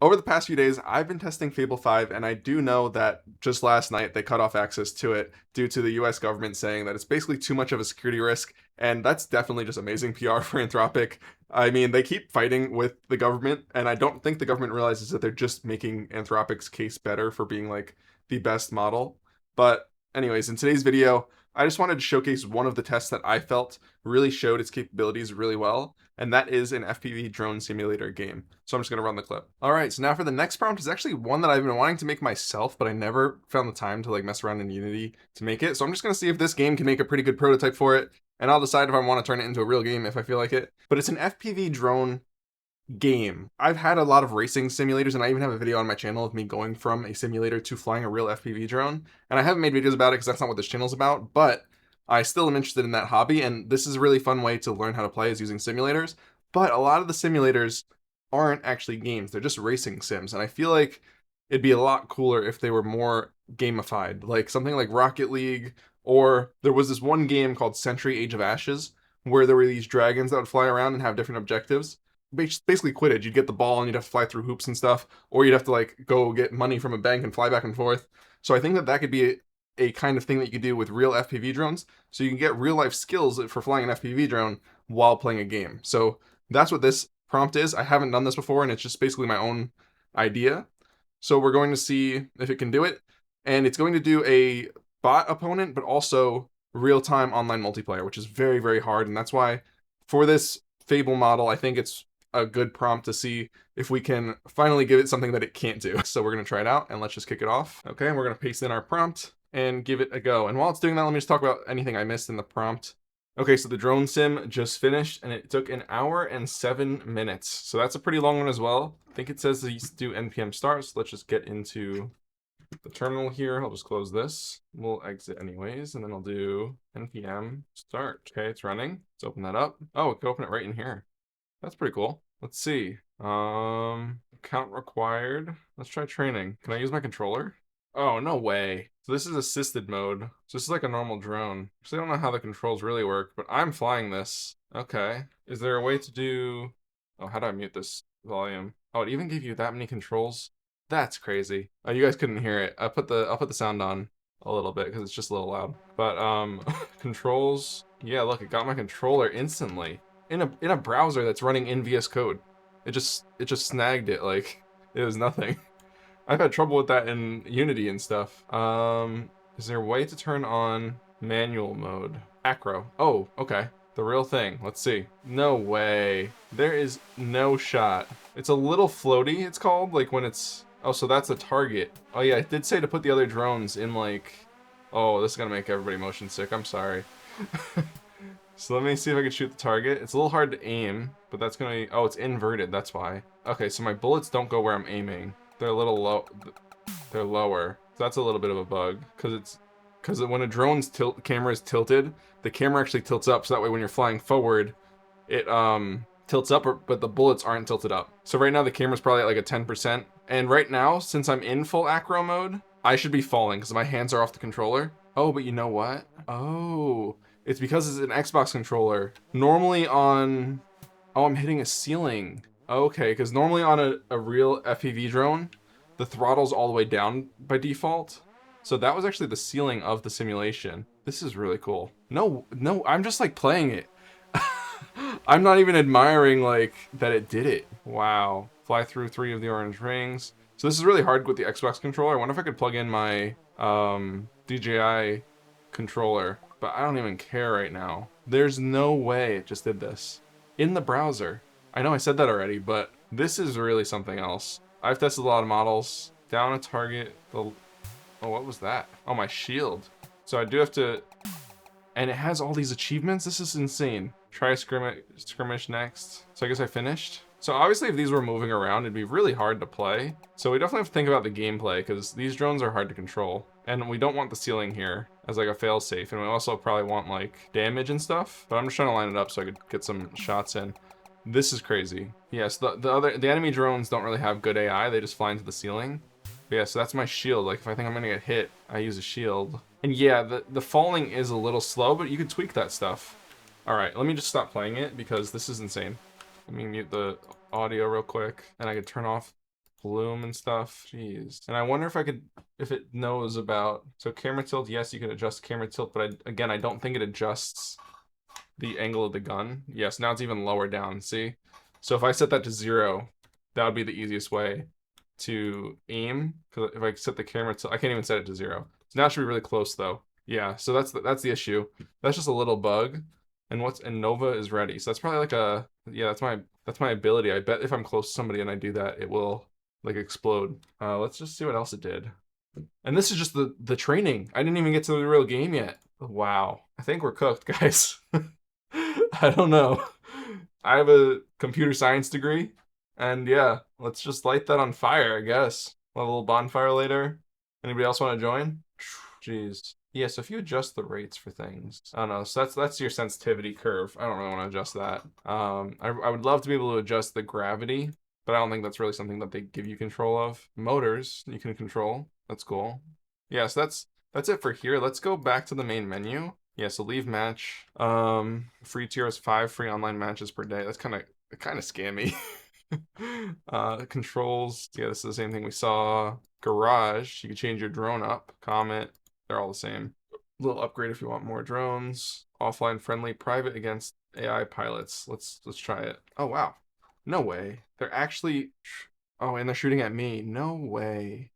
Over the past few days, I've been testing Fable 5, and I do know that just last night they cut off access to it due to the US government saying that it's basically too much of a security risk, and that's definitely just amazing PR for Anthropic. I mean, they keep fighting with the government, and I don't think the government realizes that they're just making Anthropic's case better for being like the best model. But, anyways, in today's video, I just wanted to showcase one of the tests that I felt really showed its capabilities really well, and that is an FPV drone simulator game. So I'm just gonna run the clip. All right, so now for the next prompt is actually one that I've been wanting to make myself, but I never found the time to like mess around in Unity to make it. So I'm just gonna see if this game can make a pretty good prototype for it, and I'll decide if I want to turn it into a real game if I feel like it. But it's an FPV drone game. I've had a lot of racing simulators, and I even have a video on my channel of me going from a simulator to flying a real FPV drone. And I haven't made videos about it because that's not what this channel's about, but I still am interested in that hobby, and this is a really fun way to learn how to play is using simulators. But a lot of the simulators aren't actually games, they're just racing sims, and I feel like it'd be a lot cooler if they were more gamified, like something like Rocket League, or there was this one game called Century Age of Ashes, where there were these dragons that would fly around and have different objectives. Basically Quidditch. You'd get the ball and you'd have to fly through hoops and stuff, or you'd have to like go get money from a bank and fly back and forth. So I think that that could be a kind of thing that you could do with real FPV drones, so you can get real life skills for flying an FPV drone while playing a game. So that's what this prompt is. I haven't done this before, and it's just basically my own idea. So we're going to see if it can do it, and it's going to do a bot opponent, but also real-time online multiplayer, which is very, very hard, and that's why for this Fable model, I think it's a good prompt to see if we can finally give it something that it can't do. So we're going to try it out, and let's just kick it off. Okay, and we're going to paste in our prompt and give it a go. And while it's doing that, let me just talk about anything I missed in the prompt. Okay, so the drone sim just finished, and it took 1 hour and 7 minutes. So that's a pretty long one as well. I think it says that you do npm start, so let's just get into the terminal here. I'll just close this. We'll exit anyways, and then I'll do npm start. Okay, it's running. Let's open that up. Oh, it can open it right in here. That's pretty cool. Let's see. Account required. Let's try training. Can I use my controller? Oh, no way. So this is assisted mode. So this is like a normal drone. Actually, I don't know how the controls really work, but I'm flying this. Okay. Is there a way to do... Oh, how do I mute this volume? Oh, it even gave you that many controls? That's crazy. Oh, you guys couldn't hear it. I'll put the sound on a little bit because it's just a little loud. But controls. Yeah, look, it got my controller instantly in a browser that's running in VS Code. It just snagged it like it was nothing. I've had trouble with that in Unity and stuff. Is there a way to turn on manual mode? Acro. Oh, okay. The real thing. Let's see. No way. There is no shot. It's a little floaty, it's called, like when it's... Oh, so that's a target. Oh yeah, it did say to put the other drones in like... Oh, this is gonna make everybody motion sick. I'm sorry. So let me see if I can shoot the target. It's a little hard to aim, but that's gonna be... Oh, it's inverted, that's why. Okay, so my bullets don't go where I'm aiming. They're a little low. They're lower. So that's a little bit of a bug, because when a drone's camera is tilted, the camera actually tilts up, so that way when you're flying forward, it tilts up, but the bullets aren't tilted up. So right now the camera's probably at like a 10%, and right now, since I'm in full acro mode, I should be falling because my hands are off the controller. Oh, but you know what? Oh, it's because it's an Xbox controller. Normally on... Oh, I'm hitting a ceiling. Okay, because normally on a real FPV drone, the throttle's all the way down by default. So that was actually the ceiling of the simulation. This is really cool. No, I'm just like playing it. I'm not even admiring like that it did it. Wow. Fly through 3 of the orange rings. So this is really hard with the Xbox controller. I wonder if I could plug in my DJI controller, but I don't even care right now. There's no way it just did this. In the browser. I know I said that already, but this is really something else. I've tested a lot of models. Down a target. Oh, what was that? Oh, my shield. So I do have to... And it has all these achievements? This is insane. Try a skirmish next. So I guess I finished? So obviously if these were moving around, it'd be really hard to play. So we definitely have to think about the gameplay, because these drones are hard to control. And we don't want the ceiling here as like a failsafe. And we also probably want like damage and stuff. But I'm just trying to line it up so I could get some shots in. This is crazy. Yes, the enemy drones don't really have good AI. They just fly into the ceiling. But yeah, so that's my shield. Like if I think I'm gonna get hit, I use a shield. And yeah, the falling is a little slow, but you can tweak that stuff. All right, let me just stop playing it because this is insane. Let me mute the audio real quick, and I can turn off bloom and stuff. Jeez. And I wonder if it knows about, so camera tilt, yes, you can adjust camera tilt, but again, I don't think it adjusts the angle of the gun. Yes, now it's even lower down, see? So if I set that to 0, that would be the easiest way to aim. Because if I set the camera to, I can't even set it to 0. So now it should be really close though. Yeah, so that's the issue. That's just a little bug. And Nova is ready. So that's probably like a, yeah, that's my ability. I bet if I'm close to somebody and I do that, it will like explode. Let's just see what else it did. And this is just the training. I didn't even get to the real game yet. Wow. I think we're cooked, guys. I don't know. I have a computer science degree, and yeah, let's just light that on fire, I guess. We'll have a little bonfire later. Anybody else want to join? Jeez. Yeah, so if you adjust the rates for things, I don't know. So that's your sensitivity curve. I don't really want to adjust that. I would love to be able to adjust the gravity, but I don't think that's really something that they give you control of. Motors, you can control. That's cool. Yeah, so that's it for here. Let's go back to the main menu. Yeah, so leave match. Free tier is 5 free online matches per day. That's kind of scammy. Controls. Yeah, this is the same thing we saw. Garage. You can change your drone up. Comet. They're all the same. Little upgrade if you want more drones. Offline friendly. Private against AI pilots. Let's try it. Oh wow. No way. They're actually. Oh, and they're shooting at me. No way.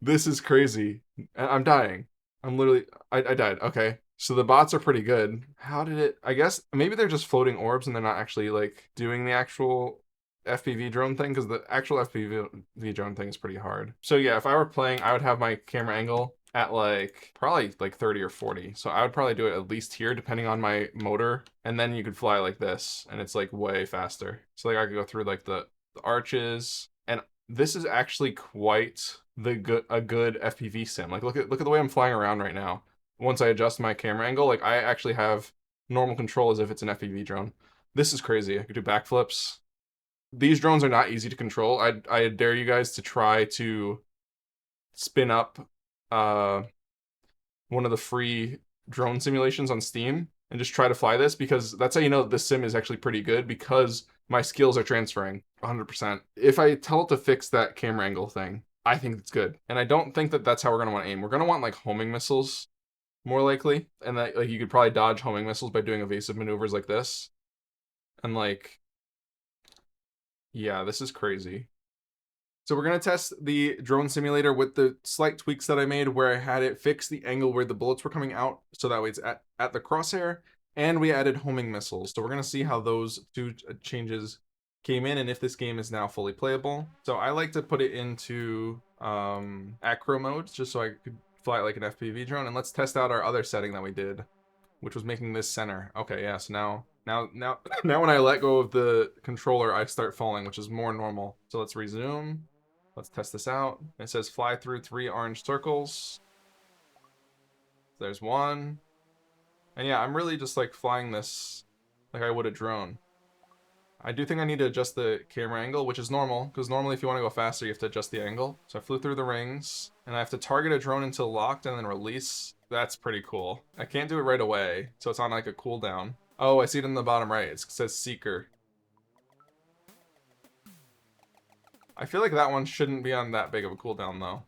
This is crazy. I'm dying. I'm literally. I died. Okay. So the bots are pretty good. How did it? I guess maybe they're just floating orbs and they're not actually like doing the actual FPV drone thing, because the actual FPV drone thing is pretty hard. So yeah, if I were playing, I would have my camera angle at like probably like 30 or 40. So I would probably do it at least here depending on my motor. And then you could fly like this and it's like way faster. So like I could go through like the arches, and this is actually quite a good FPV sim. Like look at the way I'm flying around right now. Once I adjust my camera angle, like I actually have normal control as if it's an FPV drone. This is crazy. I could do backflips. These drones are not easy to control. I dare you guys to try to spin up one of the free drone simulations on Steam and just try to fly this, because that's how you know this sim is actually pretty good, because my skills are transferring 100%. If I tell it to fix that camera angle thing, I think it's good. And I don't think that that's how we're going to want to aim. We're going to want like homing missiles more likely, and that like you could probably dodge homing missiles by doing evasive maneuvers like this. And like, yeah, this is crazy. So we're going to test the drone simulator with the slight tweaks that I made, where I had it fix the angle where the bullets were coming out, so that way it's at the crosshair, and we added homing missiles. So we're going to see how those two changes came in and if this game is now fully playable. So I like to put it into acro mode just so I could fly it like an FPV drone, and let's test out our other setting that we did, which was making this center. Okay, yeah, so now when I let go of the controller, I start falling, which is more normal. So let's resume. Let's test this out. It says fly through 3 orange circles. There's one. And yeah, I'm really just like flying this like I would a drone. I do think I need to adjust the camera angle, which is normal, because normally if you want to go faster, you have to adjust the angle. So I flew through the rings, and I have to target a drone until locked and then release. That's pretty cool. I can't do it right away, so it's on like a cooldown. Oh, I see it in the bottom right. It says Seeker. I feel like that one shouldn't be on that big of a cooldown though.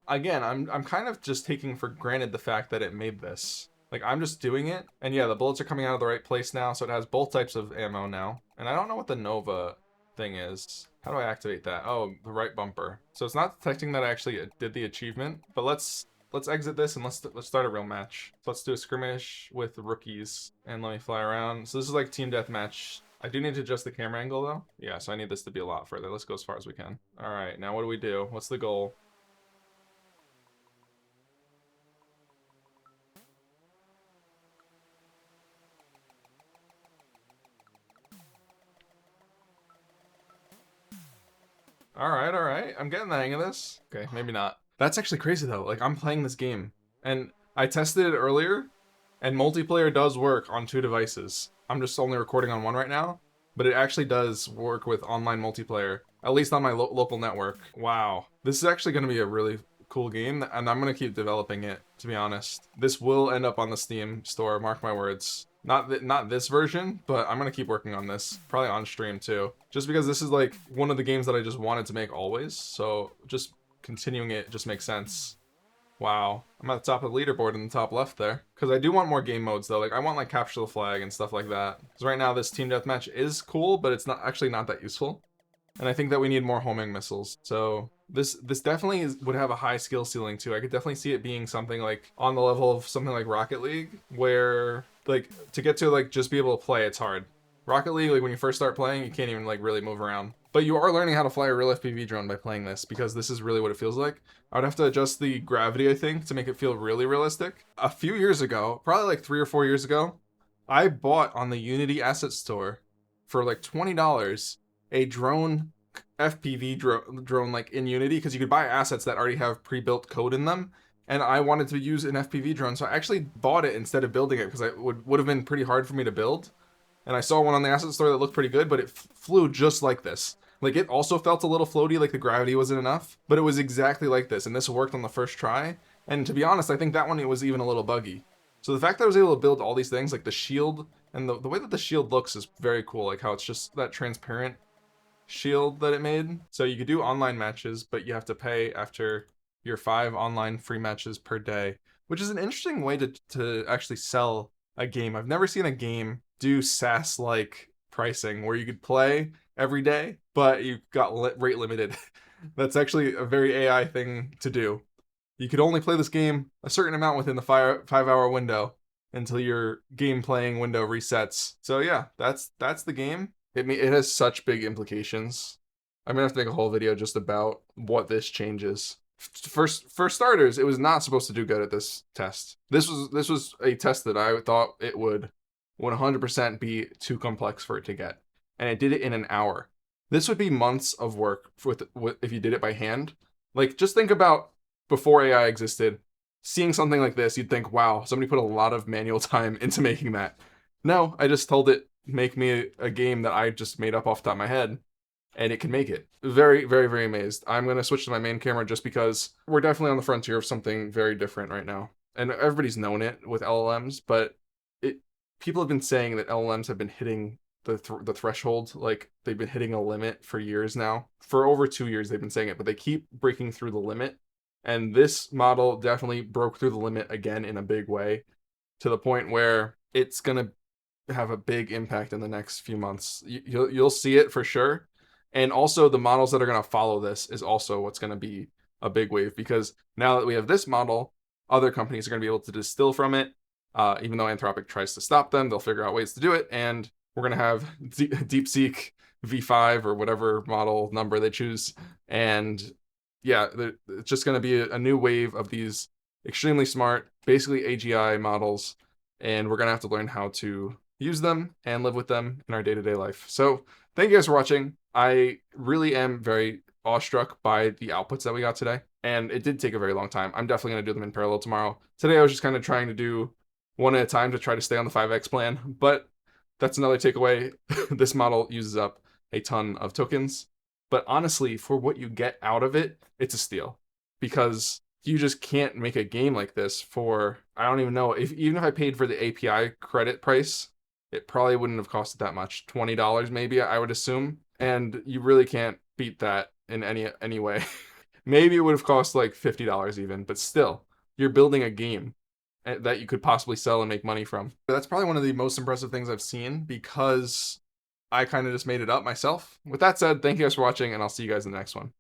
Again, I'm kind of just taking for granted the fact that it made this. Like, I'm just doing it, and yeah, the bullets are coming out of the right place now, so it has both types of ammo now. And I don't know what the Nova thing is. How do I activate that? Oh, the right bumper. So it's not detecting that I actually did the achievement, but let's exit this and let's start a real match. So let's do a skirmish with rookies, and let me fly around. So this is like team deathmatch. I do need to adjust the camera angle though. Yeah, so I need this to be a lot further. Let's go as far as we can. All right, now what do we do? What's the goal? All right. I'm getting the hang of this. Okay, maybe not. That's actually crazy though. Like, I'm playing this game, and I tested it earlier, and multiplayer does work on 2 devices. I'm just only recording on one right now, but it actually does work with online multiplayer, at least on my local network. Wow. This is actually going to be a really cool game, and I'm going to keep developing it, to be honest. This will end up on the Steam store, mark my words. Not this version, but I'm gonna keep working on this, probably on stream too. Just because this is like one of the games that I just wanted to make always, so just continuing it just makes sense. Wow, I'm at the top of the leaderboard in the top left there. Because I do want more game modes though, like I want like capture the flag and stuff like that. Because right now this team deathmatch is cool, but it's not that useful. And I think that we need more homing missiles. So this definitely would have a high skill ceiling too. I could definitely see it being something like on the level of something like Rocket League, where like to get to like just be able to play, it's hard. Rocket League, like when you first start playing, you can't even like really move around. But you are learning how to fly a real FPV drone by playing this, because this is really what it feels like. I would have to adjust the gravity, I think, to make it feel really realistic. A few years ago, probably like 3 or 4 years ago, I bought on the Unity Asset Store for like $20 a drone, FPV drone like in Unity, because you could buy assets that already have pre-built code in them. And I wanted to use an FPV drone, so I actually bought it instead of building it, because it would have been pretty hard for me to build. And I saw one on the asset store that looked pretty good, but it flew just like this. Like it also felt a little floaty, like the gravity wasn't enough, but it was exactly like this. And this worked on the first try. And to be honest, I think that one, it was even a little buggy. So the fact that I was able to build all these things, like the shield, and the way that the shield looks is very cool. Like how it's just that transparent shield that it made. So you could do online matches, but you have to pay after your 5 online free matches per day, which is an interesting way to actually sell a game. I've never seen a game do SaaS like pricing where you could play every day, but you got rate limited. That's actually a very AI thing to do. You could only play this game a certain amount within the 5 hour window until your game playing window resets. So yeah, that's the game. It has such big implications. I'm gonna have to make a whole video just about what this changes. For starters, it was not supposed to do good at this test. This was a test that I thought it would 100% be too complex for it to get, and it did it in an hour. This would be months of work if you did it by hand. Like, just think about before AI existed, seeing something like this, you'd think, wow, somebody put a lot of manual time into making that. No, I just told it, make me a game that I just made up off the top of my head, and it can make it. Very, very, very amazed. I'm going to switch to my main camera just because we're definitely on the frontier of something very different right now. And everybody's known it with LLMs, but people have been saying that LLMs have been hitting the threshold. Like, they've been hitting a limit for years now. For over 2 years, they've been saying it, but they keep breaking through the limit. And this model definitely broke through the limit again in a big way, to the point where it's going to have a big impact in the next few months. You'll see it for sure. And also the models that are going to follow this is also what's going to be a big wave, because now that we have this model, other companies are going to be able to distill from it. Even though Anthropic tries to stop them, they'll figure out ways to do it. And we're going to have DeepSeek V5 or whatever model number they choose. And yeah, it's just going to be a new wave of these extremely smart, basically AGI models. And we're going to have to learn how to use them and live with them in our day-to-day life. So thank you guys for watching. I really am very awestruck by the outputs that we got today. And it did take a very long time. I'm definitely going to do them in parallel tomorrow. Today I was just kind of trying to do one at a time to try to stay on the 5x plan. But that's another takeaway. This model uses up a ton of tokens. But honestly, for what you get out of it, it's a steal. Because you just can't make a game like this for, I don't even know, even if I paid for the API credit price, it probably wouldn't have costed that much. $20 maybe, I would assume. And you really can't beat that in any way. Maybe it would have cost like $50 even, but still, you're building a game that you could possibly sell and make money from. That's probably one of the most impressive things I've seen, because I kind of just made it up myself. With that said, thank you guys for watching, and I'll see you guys in the next one.